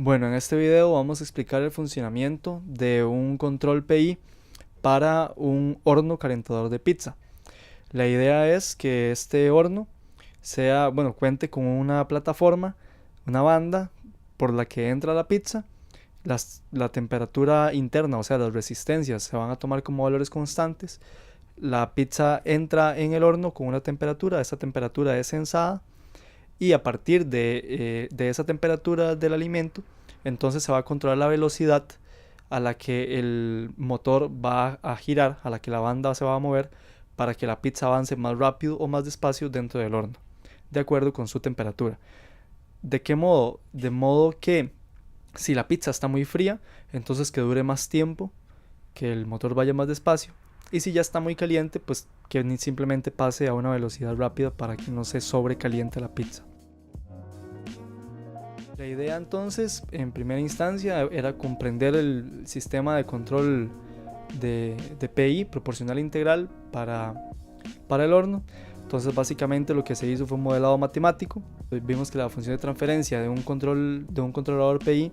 Bueno, en este video vamos a explicar el funcionamiento de un control PI para un horno calentador de pizza. La idea es que este horno cuente con una plataforma, una banda por la que entra la pizza. La temperatura interna, o sea, las resistencias, se van a tomar como valores constantes. La pizza entra en el horno con una temperatura, esa temperatura es censada y a partir de esa temperatura del alimento, entonces se va a controlar la velocidad a la que el motor va a girar, a la que la banda se va a mover para que la pizza avance más rápido o más despacio dentro del horno, de acuerdo con su temperatura. ¿De qué modo? De modo que si la pizza está muy fría, entonces que dure más tiempo, que el motor vaya más despacio. Y si ya está muy caliente, pues que simplemente pase a una velocidad rápida para que no se sobrecaliente la pizza. La idea entonces, en primera instancia, era comprender el sistema de control de PI, proporcional integral, para el horno. Entonces básicamente lo que se hizo fue un modelado matemático. Vimos que la función de transferencia de un controlador PI,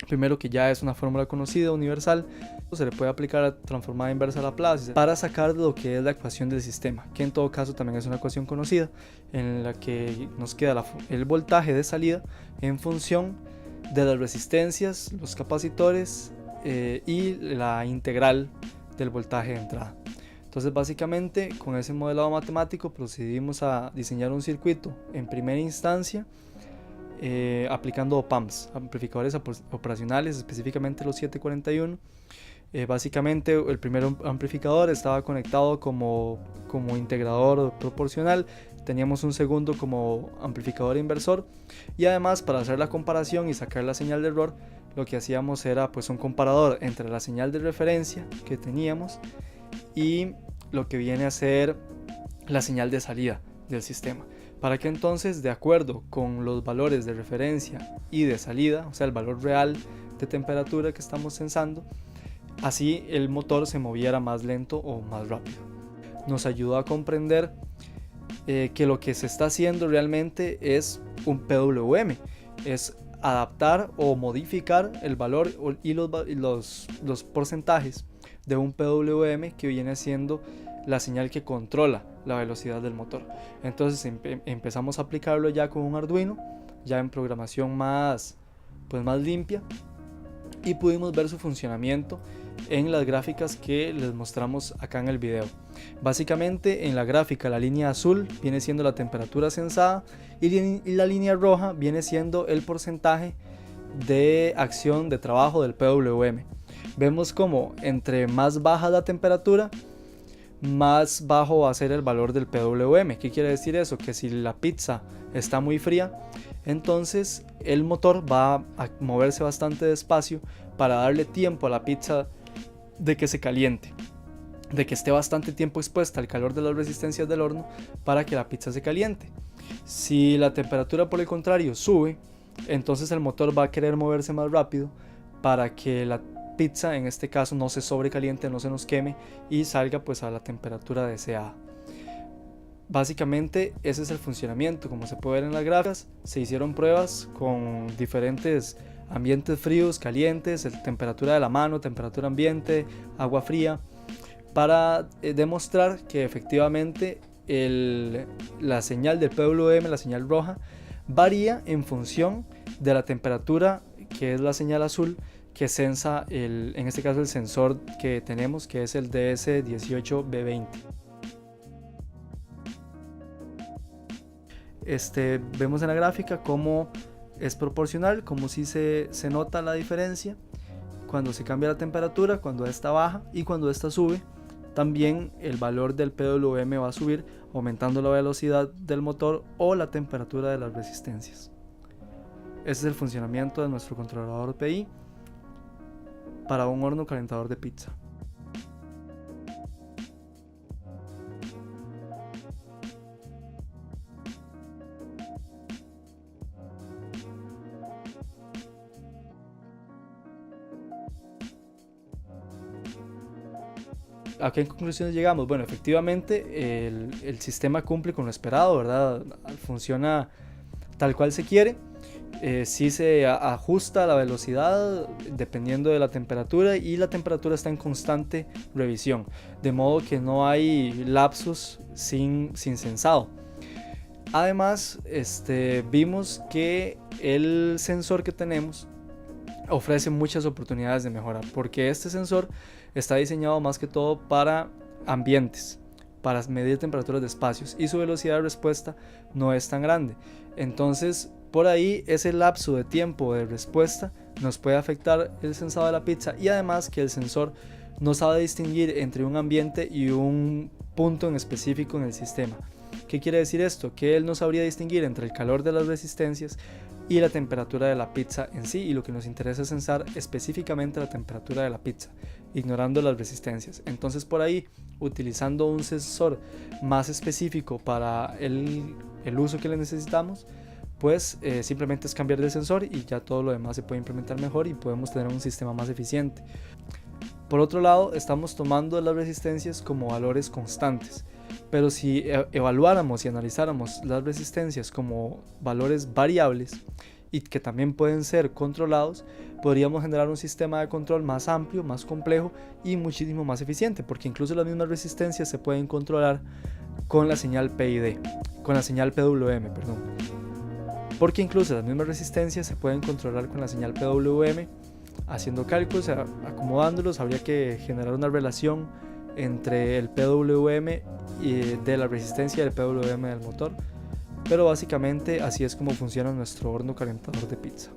primero que ya es una fórmula conocida, universal, se le puede aplicar la transformada inversa a Laplace para sacar lo que es la ecuación del sistema, que en todo caso también es una ecuación conocida, en la que nos queda el voltaje de salida en función de las resistencias, los capacitores y la integral del voltaje de entrada. Entonces básicamente con ese modelado matemático procedimos a diseñar un circuito en primera instancia aplicando OP-AMPs, amplificadores operacionales, específicamente los 741. Básicamente el primer amplificador estaba conectado como integrador proporcional, teníamos un segundo como amplificador inversor, y además para hacer la comparación y sacar la señal de error, lo que hacíamos era pues un comparador entre la señal de referencia que teníamos y lo que viene a ser la señal de salida del sistema, para que entonces, de acuerdo con los valores de referencia y de salida, o sea el valor real de temperatura que estamos censando, así el motor se moviera más lento o más rápido. Nos ayudó a comprender que lo que se está haciendo realmente es un PWM, es adaptar o modificar el valor y los porcentajes de un PWM, que viene siendo la señal que controla la velocidad del motor. Entonces empezamos a aplicarlo ya con un Arduino, ya en programación más limpia, y pudimos ver su funcionamiento en las gráficas que les mostramos acá en el video. Básicamente en la gráfica la línea azul viene siendo la temperatura censada y la línea roja viene siendo el porcentaje de acción de trabajo del PWM. Vemos como entre más baja la temperatura, más bajo va a ser el valor del PWM. ¿Qué quiere decir eso? Que si la pizza está muy fría, entonces el motor va a moverse bastante despacio para darle tiempo a la pizza de que se caliente, de que esté bastante tiempo expuesta al calor de las resistencias del horno para que la pizza se caliente. Si la temperatura por el contrario sube, entonces el motor va a querer moverse más rápido para que la pizza en este caso no se sobrecaliente, no se nos queme y salga pues a la temperatura deseada. Básicamente ese es el funcionamiento. Como se puede ver en las gráficas, se hicieron pruebas con diferentes ambientes fríos, calientes, temperatura de la mano, temperatura ambiente, agua fría, para demostrar que efectivamente la señal del PWM, la señal roja, varía en función de la temperatura, que es la señal azul, que sensa en este caso el sensor que tenemos, que es el DS18B20. Vemos en la gráfica cómo es proporcional, como si se nota la diferencia cuando se cambia la temperatura, cuando esta baja y cuando esta sube. También el valor del PWM va a subir, aumentando la velocidad del motor o la temperatura de las resistencias. Ese es el funcionamiento de nuestro controlador PI para un horno calentador de pizza. ¿A qué conclusiones llegamos? Bueno, efectivamente el sistema cumple con lo esperado, ¿verdad? Funciona tal cual se quiere. Sí se ajusta la velocidad dependiendo de la temperatura, y la temperatura está en constante revisión, de modo que no hay lapsos sin sensado. Además, vimos que el sensor que tenemos ofrece muchas oportunidades de mejora, porque este sensor está diseñado más que todo para ambientes, para medir temperaturas de espacios, y su velocidad de respuesta no es tan grande. Entonces, por ahí ese lapso de tiempo de respuesta nos puede afectar el sensado de la pizza, y además que el sensor no sabe distinguir entre un ambiente y un punto en específico en el sistema. ¿Qué quiere decir esto? Que él no sabría distinguir entre el calor de las resistencias y la temperatura de la pizza en sí, y lo que nos interesa es sensar específicamente la temperatura de la pizza, ignorando las resistencias. Entonces, por ahí, utilizando un sensor más específico para el uso que le necesitamos, pues simplemente es cambiar de sensor y ya todo lo demás se puede implementar mejor y podemos tener un sistema más eficiente. Por otro lado, estamos tomando las resistencias como valores constantes, pero si evaluáramos y analizáramos las resistencias como valores variables y que también pueden ser controlados, podríamos generar un sistema de control más amplio, más complejo y muchísimo más eficiente, porque incluso las mismas resistencias se pueden controlar con la señal PID, con la señal PWM, perdón. Porque incluso las mismas resistencias se pueden controlar con la señal PWM. Haciendo cálculos, acomodándolos, habría que generar una relación entre el PWM de la resistencia y el PWM del motor, pero básicamente así es como funciona nuestro horno calentador de pizza.